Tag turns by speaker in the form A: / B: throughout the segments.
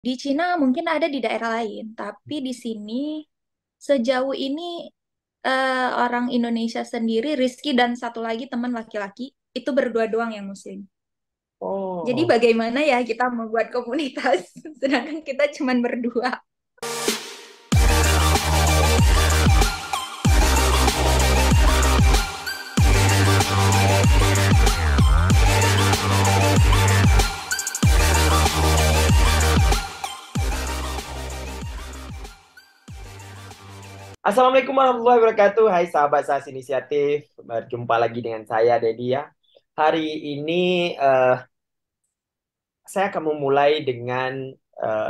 A: Di Cina mungkin ada di daerah lain, tapi di sini sejauh ini orang Indonesia sendiri, Rizky dan satu lagi teman laki-laki, itu berdua doang yang Muslim. Jadi
B: Oh,
A: bagaimana ya kita membuat komunitas, sedangkan kita cuma berdua.
B: Assalamualaikum warahmatullahi wabarakatuh. Hai sahabat SAS Inisiatif, berjumpa lagi dengan saya Dedi ya. Hari ini saya akan memulai dengan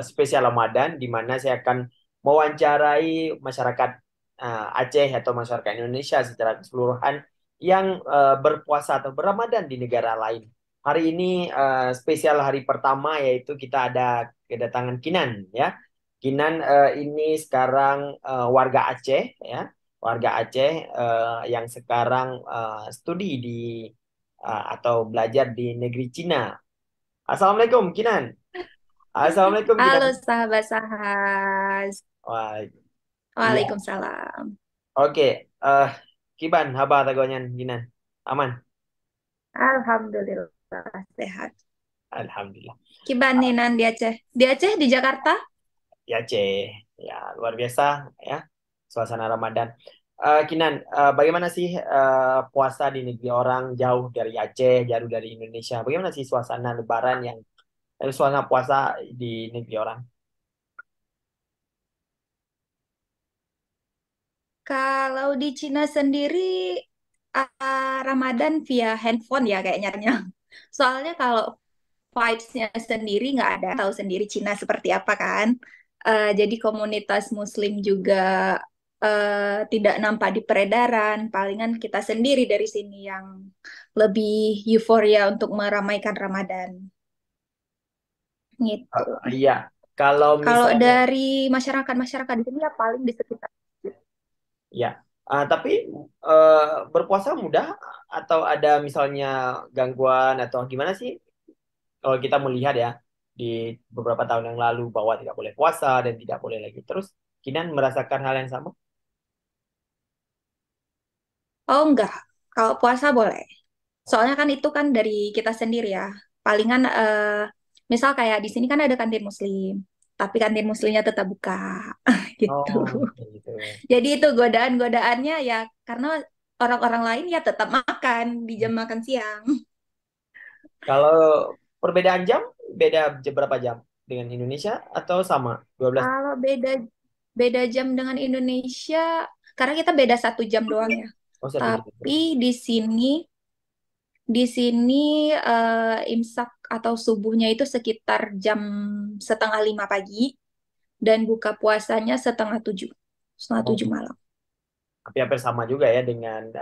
B: spesial Ramadan, di mana saya akan mewawancarai masyarakat Aceh atau masyarakat Indonesia secara keseluruhan yang berpuasa atau berRamadan di negara lain. Hari ini spesial hari pertama, yaitu kita ada kedatangan Kinan ya. Kinan ini sekarang warga Aceh ya, warga Aceh yang sekarang studi di atau belajar di negeri Cina. Assalamualaikum, Kinan. Assalamualaikum, Kinan.
A: Halo sahabat Sahas.
B: Wah, iya.
A: Waalaikumsalam.
B: Oke. eh Kiban, haba tagonyan, Kinan. Aman.
A: Alhamdulillah sehat.
B: Alhamdulillah.
A: Kibaninan di Aceh. Di Aceh, di Jakarta?
B: Ya, ya luar biasa ya suasana Ramadan. Kinan, bagaimana sih puasa di negeri orang jauh dari Aceh, jauh dari Indonesia? Bagaimana sih suasana Lebaran yang suasana puasa di negeri orang?
A: Kalau di Cina sendiri, Ramadan via handphone ya kayaknya. Soalnya kalau vibes-nya sendiri nggak ada. Tahu sendiri Cina seperti apa kan. Jadi komunitas Muslim juga tidak nampak di peredaran. Palingan kita sendiri dari sini yang lebih euforia untuk meramaikan Ramadan. Gitu.
B: Iya, kalau
A: Kalau
B: misalnya
A: dari masyarakat-masyarakat di sini ya paling di sekitar.
B: ya, tapi berpuasa mudah atau ada misalnya gangguan atau gimana sih? Kalau kita melihat ya di beberapa tahun yang lalu bahwa tidak boleh puasa dan tidak boleh lagi. Terus Kinan merasakan hal yang sama?
A: Oh enggak, kalau puasa boleh. Soalnya kan itu kan dari kita sendiri ya. Palingan misal kayak di sini kan ada kantin muslim, tapi kantin muslimnya tetap buka gitu.
B: Oh, kayak gitu.
A: Jadi itu godaan-godaannya ya karena orang-orang lain ya tetap makan di jam makan siang.
B: Kalau perbedaan jam, beda berapa jam dengan Indonesia atau sama? 12.
A: Kalau beda beda jam dengan Indonesia, karena kita beda 1 jam doang ya.
B: Oh, 1 jam.
A: Tapi di sini imsak atau subuhnya itu sekitar jam setengah 5 pagi dan buka puasanya setengah
B: Oh,
A: tujuh malam.
B: hampir sama juga ya dengan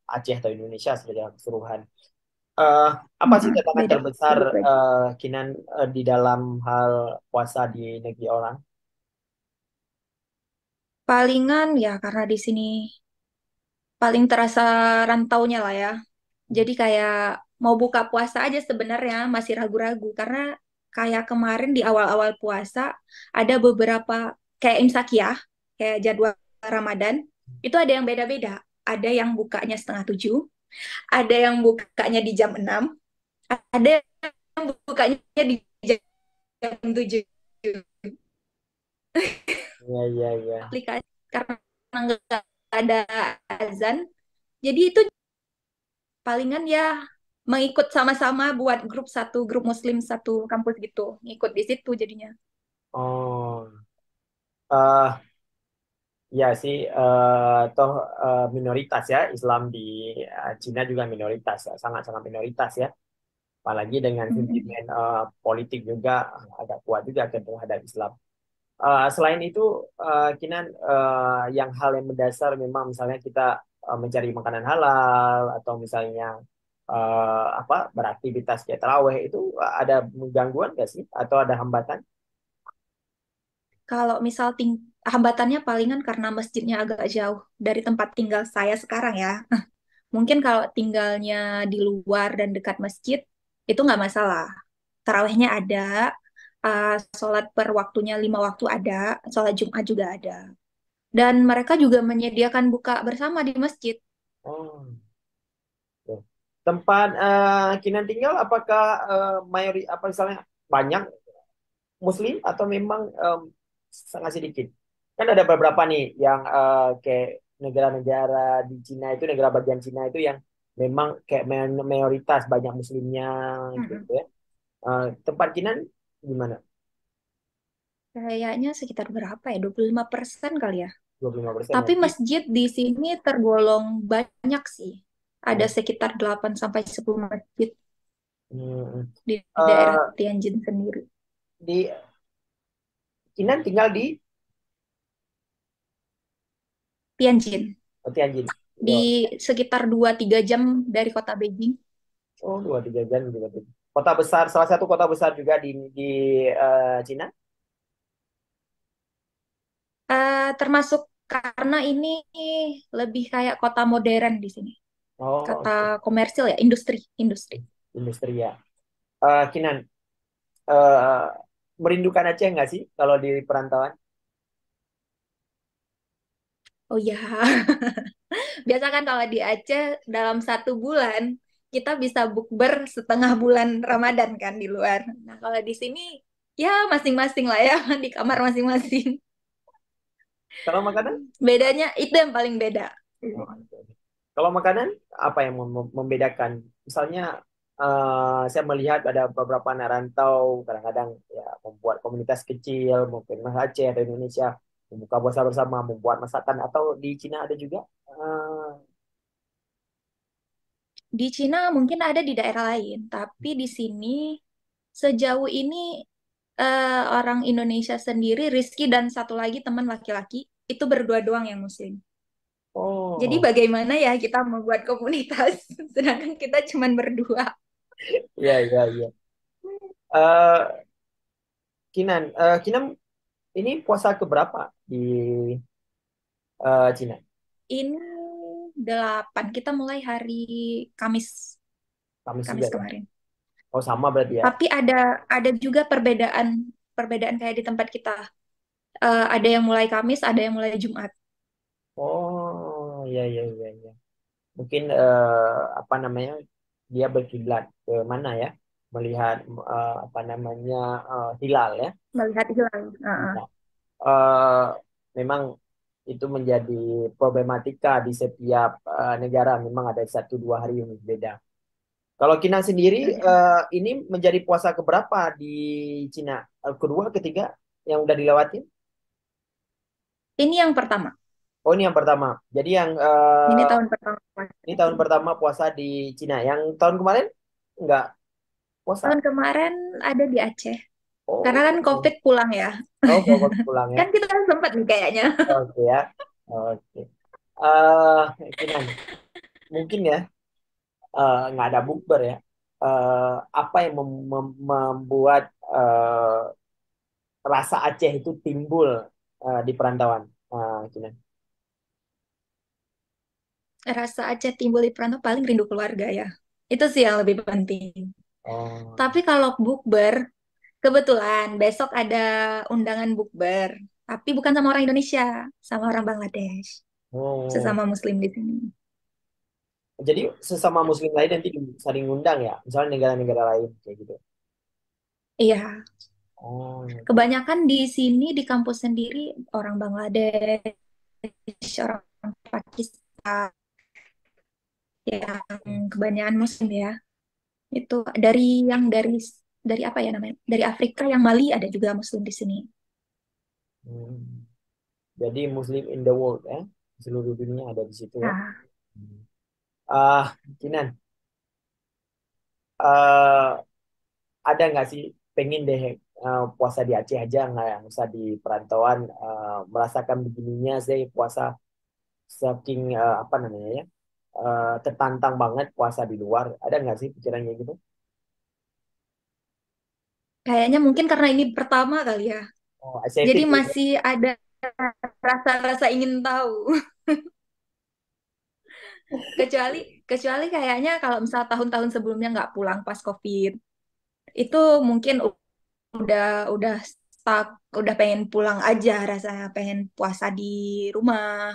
B: Aceh atau Indonesia secara keseluruhan. Eh, apa sih
A: Mm-mm,
B: tantangan
A: beda
B: terbesar
A: sedikit beda.
B: Kinan di dalam hal puasa di negeri orang?
A: Palingan ya karena di sini paling terasa rantaunya lah ya. Jadi kayak mau buka puasa aja sebenarnya masih ragu-ragu karena kayak kemarin di awal-awal puasa ada beberapa kayak imsakiyah, kayak jadwal Ramadan, itu ada yang beda-beda. Ada yang bukanya setengah 7, ada yang bukanya di jam 6, ada yang bukanya di jam 7.
B: Iya, iya, iya.
A: Aplikasi karena nggak ada azan, jadi itu palingan ya mengikut sama-sama buat grup muslim satu kampus gitu ngikut di situ jadinya.
B: Oh, eh ya sih, toh minoritas ya, Islam di Cina juga minoritas, ya, sangat-sangat minoritas ya. Apalagi dengan
A: Mm-mm.
B: sentimen politik juga agak kuat juga kan terhadap Islam. Selain itu, Kinan, yang hal yang mendasar memang misalnya kita mencari makanan halal atau misalnya apa beraktivitas kayak taraweh itu ada gangguan nggak sih atau ada hambatan?
A: Kalau misal hambatannya palingan karena masjidnya agak jauh dari tempat tinggal saya sekarang ya. Mungkin kalau tinggalnya di luar dan dekat masjid itu nggak masalah. Tarawehnya ada, sholat per waktunya 5 waktu ada, sholat Jumat juga ada. Dan mereka juga menyediakan buka bersama di masjid.
B: Oh, oke. Tempat Kinan tinggal apakah apa misalnya banyak Muslim atau memang sangat sedikit? Kan ada beberapa nih yang kayak negara-negara di Cina itu, negara bagian Cina itu yang memang kayak mayoritas banyak Muslimnya gitu
A: Mm-mm.
B: ya. Tempat Kinan gimana?
A: Kayaknya sekitar berapa ya? 25% kali ya.
B: 25% ya.
A: Tapi masjid di sini tergolong banyak sih. Ada
B: Oh,
A: sekitar 8 sampai 10 masjid
B: hmm.
A: di daerah
B: Eh,
A: Tianjin sendiri.
B: di Kinan tinggal di
A: Tianjin,
B: Tianjin.
A: di
B: Ya.
A: sekitar 2-3 jam dari kota Beijing.
B: Oh, 2-3 jam juga. Kota besar, salah satu kota besar juga di Cina.
A: Termasuk karena ini lebih kayak kota modern di sini.
B: Oh,
A: Kata
B: oke.
A: komersil ya, industri, industri.
B: Industri ya. Kinan, eh, merindukan Aceh nggak sih kalau di perantauan?
A: Oh ya, biasa kan kalau di Aceh dalam 1 bulan kita bisa bukber setengah bulan Ramadan kan di luar. Nah kalau di sini ya masing-masing lah ya di kamar masing-masing.
B: Kalau makanan?
A: Bedanya itu yang paling beda.
B: Oh, oke. Kalau makanan, apa yang membedakan? Misalnya, saya melihat ada beberapa anak rantau kadang-kadang ya membuat komunitas kecil, mungkin Mas Aceh atau Indonesia membuka puasa bersama, membuat masakan atau di Cina ada juga.
A: Di Cina mungkin ada di daerah lain, tapi di sini sejauh ini orang Indonesia sendiri, Rizky dan satu lagi teman laki-laki itu berdua doang yang Muslim. Jadi
B: Oh,
A: bagaimana ya kita membuat komunitas sedangkan kita cuma berdua.
B: iya, iya, iya. Kinan, ini puasa keberapa di Cina?
A: Ini 8. Kita mulai hari Kamis,
B: Kamis juga
A: Kamis
B: ya?
A: kemarin.
B: Oh, sama berarti ya?
A: Tapi ada juga perbedaan perbedaan kayak di tempat kita. Ada yang mulai Kamis, ada yang mulai Jumat.
B: Oh, iya, iya, iya, iya. Mungkin apa namanya, dia berkiblat ke mana ya? Melihat apa namanya, hilal ya.
A: Melihat hilal.
B: Nah, eh, memang itu menjadi problematika di setiap negara. Memang ada 1-2 hari yang berbeda. Kalau Kina sendiri ini menjadi puasa keberapa di Cina? Kedua, ketiga yang udah dilewatin?
A: Ini yang pertama.
B: Oh, ini yang pertama. Jadi yang
A: Ini tahun pertama puasa
B: ini
A: di
B: tahun
A: sini.
B: pertama puasa di Cina. Yang tahun kemarin nggak puasa.
A: Tahun kemarin ada di Aceh. Karena kan
B: Oh,
A: COVID pulang ya.
B: oh, baru pulang ya.
A: Kan kita sempat nih kayaknya.
B: Oke ya. Oke. Kinan, mungkin ya nggak ada bukber ya. Apa yang membuat rasa Aceh itu timbul di perantauan, Kinan?
A: Rasa Aceh timbul di perantau paling rindu keluarga ya. Itu sih yang lebih penting.
B: Oh,
A: Tapi kalau bukber, kebetulan besok ada undangan bukber. Tapi bukan sama orang Indonesia, sama orang Bangladesh.
B: oh.
A: Sesama Muslim di sini.
B: Jadi sesama Muslim lain nanti saling ngundang ya, misalnya negara-negara lain kayak gitu.
A: Iya,
B: Oh, oke.
A: kebanyakan di sini di kampus sendiri orang Bangladesh, orang Pakistan, yang kebanyakan Muslim ya. Itu dari apa ya namanya? Dari Afrika yang Mali ada juga Muslim di sini.
B: Hmm. Jadi Muslim in the world ya, seluruh dunia ada di situ ya.
A: Nah,
B: Hmm. Kinan, eh ada nggak sih pengen deh puasa di Aceh aja nggak yang usah di perantauan merasakan begininya sih puasa saking apa namanya ya tertantang banget puasa di luar ada nggak sih pikiran kayak gitu?
A: kayaknya mungkin karena ini pertama kali ya.
B: Oh,
A: Jadi
B: excited gitu ya?
A: masih ada rasa-rasa ingin tahu. Kecuali kecuali kayaknya kalau misal tahun-tahun sebelumnya nggak pulang pas COVID, itu mungkin udah stuck, udah pengen pulang aja rasanya, pengen puasa di rumah.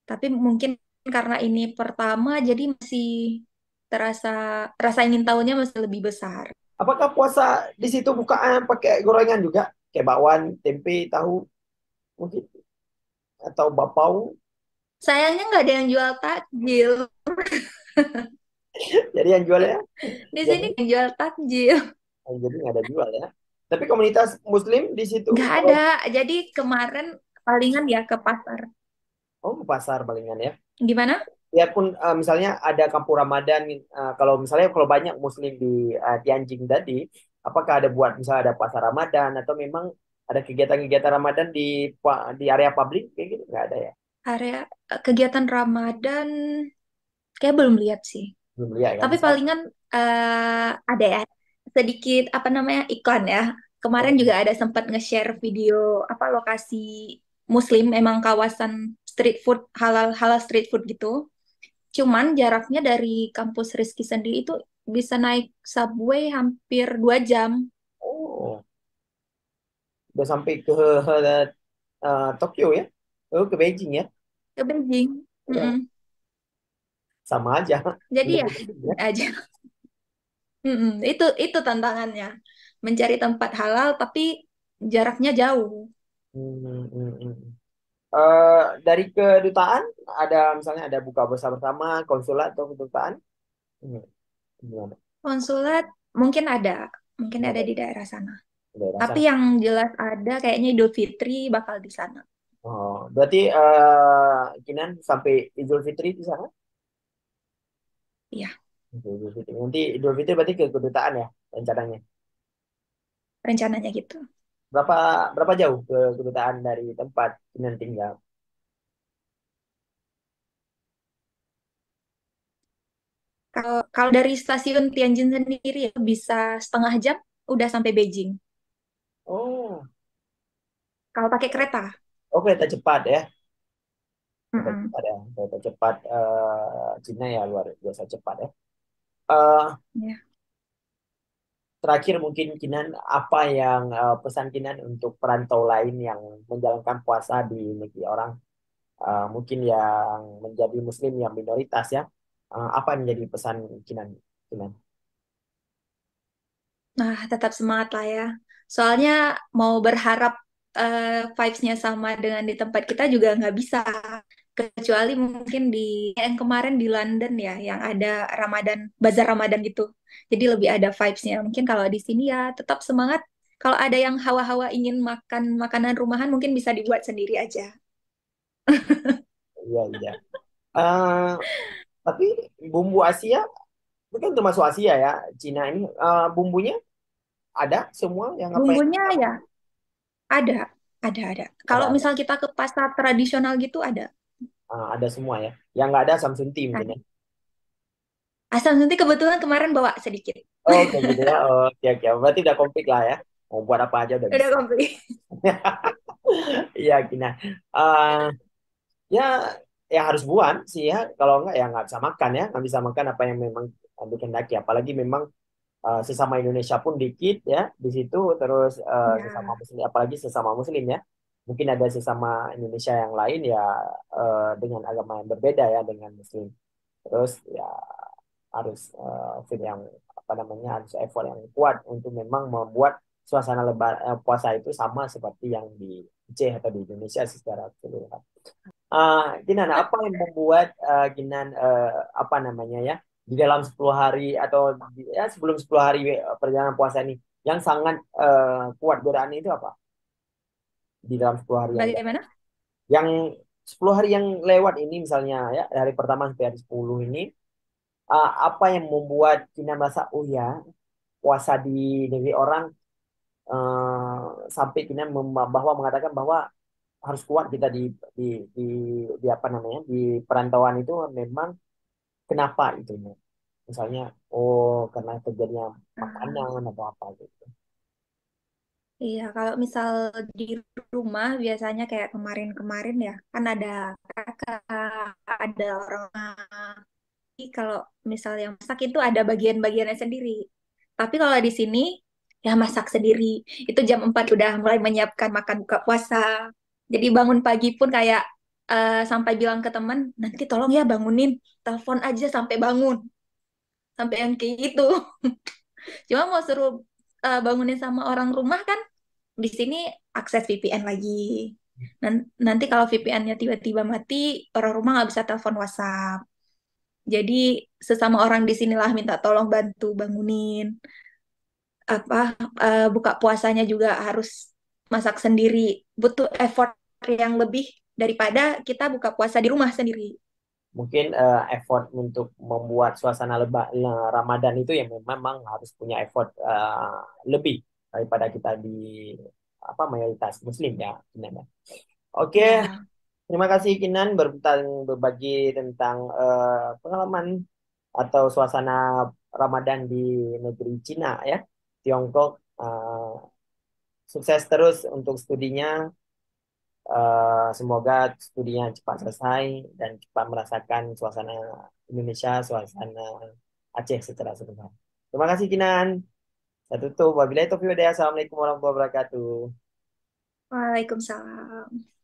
A: Tapi mungkin karena ini pertama, jadi masih terasa rasa ingin tahunya masih lebih besar.
B: Apakah puasa di situ bukaan pakai gorengan juga? Kayak bakwan, tempe, tahu mungkin atau bapau.
A: Sayangnya nggak ada yang jual takjil.
B: Jadi yang jualnya
A: Di
B: jadi
A: sini nggak jual takjil.
B: jadi nggak ada jual ya. Tapi komunitas Muslim di situ
A: Nggak ada. Jadi kemarin palingan ya ke pasar.
B: oh pasar palingan ya.
A: Gimana?
B: Biarpun misalnya ada kampung Ramadan, kalau misalnya kalau banyak Muslim di Tianjin tadi, apakah ada buat misalnya ada pasar Ramadan atau memang ada kegiatan-kegiatan Ramadan di area publik kayak gitu nggak ada ya?
A: Area kegiatan Ramadan kayak belum lihat sih.
B: Belum lihat kan?
A: Tapi palingan ada ya sedikit apa namanya iklan ya. Kemarin
B: Oh,
A: juga ada sempat nge-share video apa lokasi Muslim, emang kawasan street food halal halal street food gitu. Cuman jaraknya dari kampus Rizky sendiri itu bisa naik subway hampir 2 jam
B: oh, udah sampai ke Tokyo ya? Oh, ke Beijing ya?
A: ke Beijing.
B: Ya,
A: Mm-mm.
B: sama aja.
A: Jadi
B: Udah
A: ya
B: ke Beijing ya?
A: aja. Mm-mm. Itu tantangannya mencari tempat halal tapi jaraknya jauh.
B: Hmm, hmm, hmm. Dari kedutaan ada misalnya ada buka bersama-sama konsulat atau kedutaan? Hmm, gimana?
A: Konsulat mungkin ada di daerah sana.
B: Daerah
A: Tapi
B: sana.
A: yang jelas ada kayaknya Idul Fitri bakal di sana.
B: Oh, berarti Kinan sampai Idul Fitri di sana?
A: Iya,
B: Oke, Idul Fitri. Nanti Idul Fitri berarti ke kedutaan ya rencananya.
A: rencananya gitu.
B: Berapa berapa jauh ke kedutaan dari tempat Kinan tinggal?
A: Kalau kalau dari stasiun Tianjin sendiri ya bisa setengah jam udah sampai Beijing.
B: Oh,
A: Kalau pakai kereta.
B: oh kereta cepat ya. Kereta
A: Mm-mm.
B: cepat ya. Kereta cepat Cina ya luar biasa cepat ya. Eh,
A: Ya.
B: Terakhir mungkin Kinan apa yang pesan Kinan untuk perantau lain yang menjalankan puasa di negeri orang mungkin yang menjadi Muslim yang minoritas ya. Apa yang menjadi pesan Kinan? Kinan?
A: Nah, tetap semangat lah ya. Soalnya mau berharap vibes-nya sama dengan di tempat kita juga nggak bisa. Kecuali mungkin di yang kemarin di London ya, yang ada Ramadan, bazar Ramadan gitu. Jadi lebih ada vibes-nya. Mungkin kalau di sini ya tetap semangat. Kalau ada yang hawa-hawa ingin makan makanan rumahan, mungkin bisa dibuat sendiri aja.
B: Iya iya. Eh, tapi bumbu Asia itu kan termasuk Asia ya. Cina ini bumbunya ada semua yang apa yang
A: Bumbunya ya ada, ada. Kalau
B: ada.
A: misal kita ke pasar tradisional gitu ada.
B: Ada semua ya. Yang nggak ada Samsung Tea mungkin ya.
A: Ada. Asam nanti kebetulan kemarin bawa sedikit.
B: Oh kayak gitu ya. Oh, oke oke. Berarti udah komplit lah ya. Mau buat apa aja udah
A: Udah
B: bisa.
A: komplit.
B: Iya Kina. Eh, ya ya harus buat sih ya. Kalau enggak ya nggak bisa makan ya. Nggak bisa makan apa yang memang dikehendaki. Apalagi memang sesama Indonesia pun dikit ya di situ. Terus sesama
A: Ya.
B: Muslim. Apalagi sesama Muslim ya. Mungkin ada sesama Indonesia yang lain ya dengan agama yang berbeda ya dengan Muslim. Terus ya harus fit yang apa namanya harus effort yang kuat untuk memang membuat suasana puasa itu sama seperti yang di Aceh atau di Indonesia secara keseluruhan. Ginan, apa yang membuat Ginan apa namanya ya di dalam 10 hari atau ya sebelum 10 hari perjalanan puasa ini yang sangat kuat godaan itu apa di dalam 10 hari
A: Bagaimana?
B: yang 10 hari yang lewat ini misalnya ya dari pertama sampai hari 10 ini apa yang membuat Ginan merasa oh ya puasa di negeri orang sampai Ginan bahwa mengatakan bahwa harus kuat kita di di, di apa namanya di perantauan itu memang kenapa itu misalnya oh karena terjadinya
A: Ah,
B: makanan atau apa gitu.
A: iya, kalau misal di rumah biasanya kayak kemarin-kemarin ya, kan ada kakak, ada orang tua. Jadi kalau misal yang masak itu ada bagian-bagiannya sendiri. Tapi kalau di sini ya masak sendiri. Itu jam 4 udah mulai menyiapkan makan buka puasa. Jadi bangun pagi pun kayak sampai bilang ke teman, nanti tolong ya bangunin, telepon aja sampai bangun. Sampai yang kayak gitu. Cuma mau suruh bangunin sama orang rumah kan, di sini akses VPN lagi. Nanti kalau VPN-nya tiba-tiba mati, orang rumah nggak bisa telepon WhatsApp. Jadi sesama orang di sinilah minta tolong bantu bangunin. Apa buka puasanya juga harus masak sendiri. Butuh effort yang lebih daripada kita buka puasa di rumah sendiri.
B: Mungkin effort untuk membuat suasana Ramadan itu ya memang harus punya effort lebih daripada kita di apa mayoritas Muslim ya, Kinan, ya. Oke,
A: Ya,
B: terima kasih Kinan berbagi tentang pengalaman atau suasana Ramadan di negeri Cina ya, Tiongkok. Sukses terus untuk studinya. Semoga studinya cepat selesai dan cepat merasakan suasana Indonesia, suasana Aceh secara sebenarnya. Terima kasih Kinan. Saya tutup. Wabillahi taufiq wal hidayah. Assalamualaikum warahmatullahi wabarakatuh.
A: Waalaikumsalam.